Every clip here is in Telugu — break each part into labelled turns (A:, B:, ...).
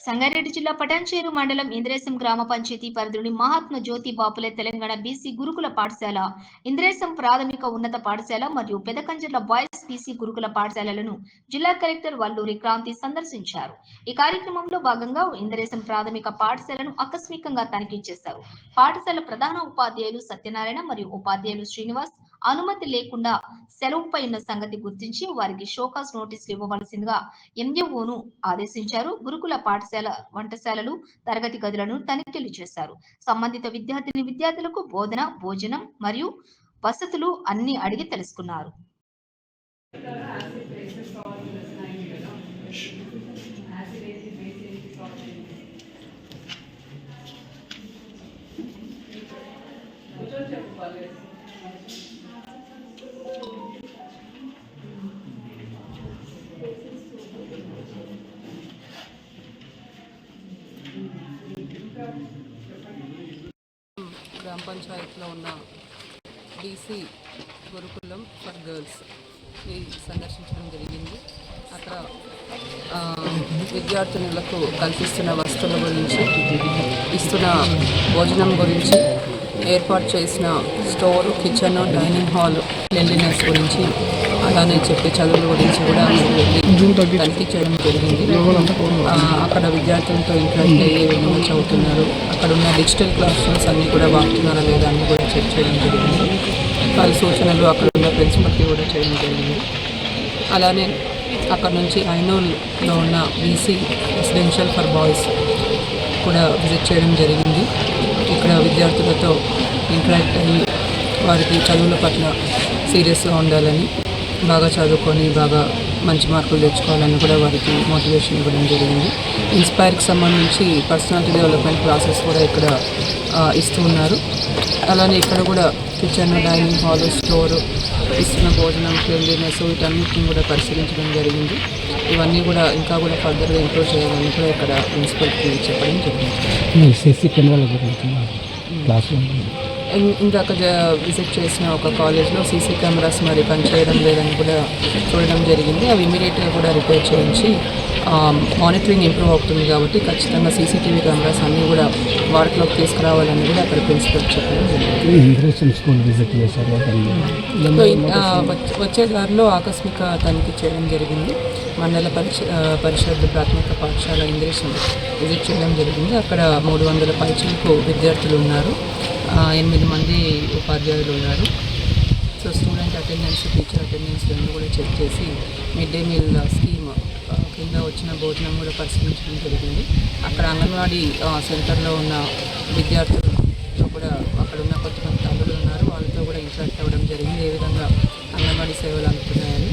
A: సంగారెడ్డి జిల్లా పటాన్చేరు మండలం ఇంద్రేశం గ్రామ పంచాయతీ పరిధిలోని మహాత్మా జ్యోతి బాపులే తెలంగాణ బీసీ గురుకుల పాఠశాల, ఇంద్రేశం ప్రాథమిక ఉన్నత పాఠశాల మరియు పెదకంజర్ల బాయ్స్ బీసీ గురుకుల పాఠశాలలను జిల్లా కలెక్టర్ వల్లూరి క్రాంతి సందర్శించారు. ఈ కార్యక్రమంలో భాగంగా ఇంద్రేశం ప్రాథమిక పాఠశాలను ఆకస్మికంగా తనిఖీ చేశారు. పాఠశాల ప్రధాన ఉపాధ్యాయులు సత్యనారాయణ మరియు ఉపాధ్యాయులు శ్రీనివాస్ అనుమతి లేకుండా సెలవుపై ఉన్న సంగతి గుర్తించి వారికి షోకాస్ నోటీసులు ఇవ్వవలసిందిగా ఎండిఓను ఆదేశించారు. గురుకుల పాఠశాల వంటశాలలు, తరగతి గదులను తనిఖీలు చేశారు. సంబంధిత విద్యార్థులకు బోధన, భోజనం మరియు వసతులు అన్ని అడిగి తెలుసుకున్నారు.
B: గ్రామ పంచాయతీలో ఉన్న బీసీ గురుకులం ఫర్ గర్ల్స్ సందర్శించడం జరిగింది. అక్కడ విద్యార్థినులకు కల్పిస్తున్న వస్తువుల గురించి, ఇస్తున్న భోజనం గురించి, ఏర్పాటు చేసిన store, kitchen, dining hall cleanliness గురించి, అలానే చెప్పే చదువుల గురించి కూడా తనిఖీ చేయడం జరిగింది. అక్కడ విద్యార్థులతో ఇంట్రాక్ట్ అయ్యే విధంగా చదువుతున్నారు, అక్కడ ఉన్న డిజిటల్ క్లాస్ రూమ్స్ అన్నీ కూడా వాడుతున్నారా లేదా అని కూడా చెక్ చేయడం జరిగింది. వాళ్ళ సూచనలు అక్కడ ఉన్న ప్రిన్సిపల్కి కూడా చేయడం జరిగింది. అలానే అక్కడ నుంచి ఐనోల్లో ఉన్న బీసీ రెసిడెన్షియల్ ఫర్ బాయ్స్ కూడా విజిట్ చేయడం జరిగింది. ఇక్కడ విద్యార్థులతో ఇంటరాక్ట్ అయ్యి వారికి చదువుల పట్ల సీరియస్గా ఉండాలని, బాగా చదువుకొని బాగా మంచి మార్కులు తెచ్చుకోవాలని కూడా వారికి మోటివేషన్ ఇవ్వడం జరిగింది. ఇన్స్పైర్కి సంబంధించి పర్సనాలిటీ డెవలప్మెంట్ క్లాసెస్ కూడా ఇక్కడ ఇస్తూ ఉన్నారు. అలానే ఇక్కడ కూడా కిచెన్, డైనింగ్ హాల్, స్టోరు, ఇస్తున్న భోజనం, క్లీన్లీనెస్ వీటన్నిటిని కూడా పరిశీలించడం జరిగింది. ఇవన్నీ కూడా ఇంకా కూడా ఫర్దర్గా ఇంప్రూవ్ చేయాలని కూడా ఇక్కడ ప్రిన్సిపల్కి చెప్పడం జరిగింది.
C: సీసీ కెమెరాల గురించి
B: ఇందాక విజిట్ చేసిన ఒక కాలేజ్లో సీసీ కెమెరాస్ మరి పనిచేయడం లేదని కూడా చూడడం జరిగింది. అవి ఇమీడియట్గా కూడా రిపేర్ చేయించి మానిటరింగ్ ఇంప్రూవ్ అవుతుంది కాబట్టి ఖచ్చితంగా సీసీటీవీ కెమెరాస్ అన్నీ కూడా వాడుకలోకి తీసుకురావాలని కూడా అక్కడ ప్రిన్సిపల్ చెప్పడం జరిగింది. వచ్చే దారిలో ఆకస్మిక తనిఖీ చేయడం జరిగింది. మండల పరిషత్ ప్రాథమిక పాఠశాల ఇంద్రేశం విజిట్ చేయడం జరిగింది. అక్కడ 300 పైచిలకు విద్యార్థులు ఉన్నారు, 8 మంది ఉపాధ్యాయులు ఉన్నారు. So student attendance, teacher attendance రెండు కూడా చెక్ చేసి మిడ్ డే మీల్ స్కీమ్ కింద వచ్చిన భోజనం కూడా పరిశీలించడం జరిగింది. అక్కడ అంగన్వాడీ సెంటర్లో ఉన్న విద్యార్థులతో కూడా అక్కడ ఉన్న కొంతమంది తల్లులు ఉన్నారు, వాళ్ళతో కూడా ఇంటరాక్ట్ అవ్వడం జరిగింది. ఏ విధంగా అంగన్వాడీ సేవలు అందుతున్నాయని,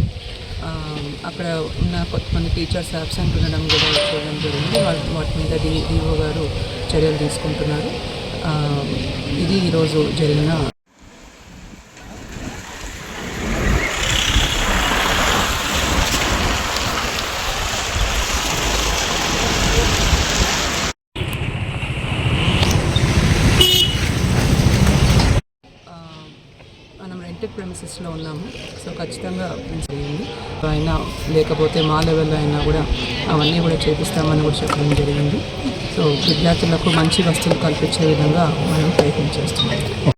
B: అక్కడ ఉన్న కొంతమంది టీచర్స్ అబ్సెంట్ ఉండడం కూడా చూడడం జరిగింది. వాటి మీద డిఓ గారు చర్యలు తీసుకుంటున్నారు. ఇది ఈరోజు జరిగిన మనం రెంటెడ్ ప్రెమిసెస్లో ఉన్నాము. సో ఖచ్చితంగా జరిగింది. అయినా లేకపోతే మా లెవెల్లో అయినా కూడా అవన్నీ కూడా చేపిస్తామని కూడా చెప్పడం జరిగింది. సో విద్యార్థులకు మంచి వస్తువులు కల్పించే విధంగా మనం ప్రయత్నం చేస్తున్నాం.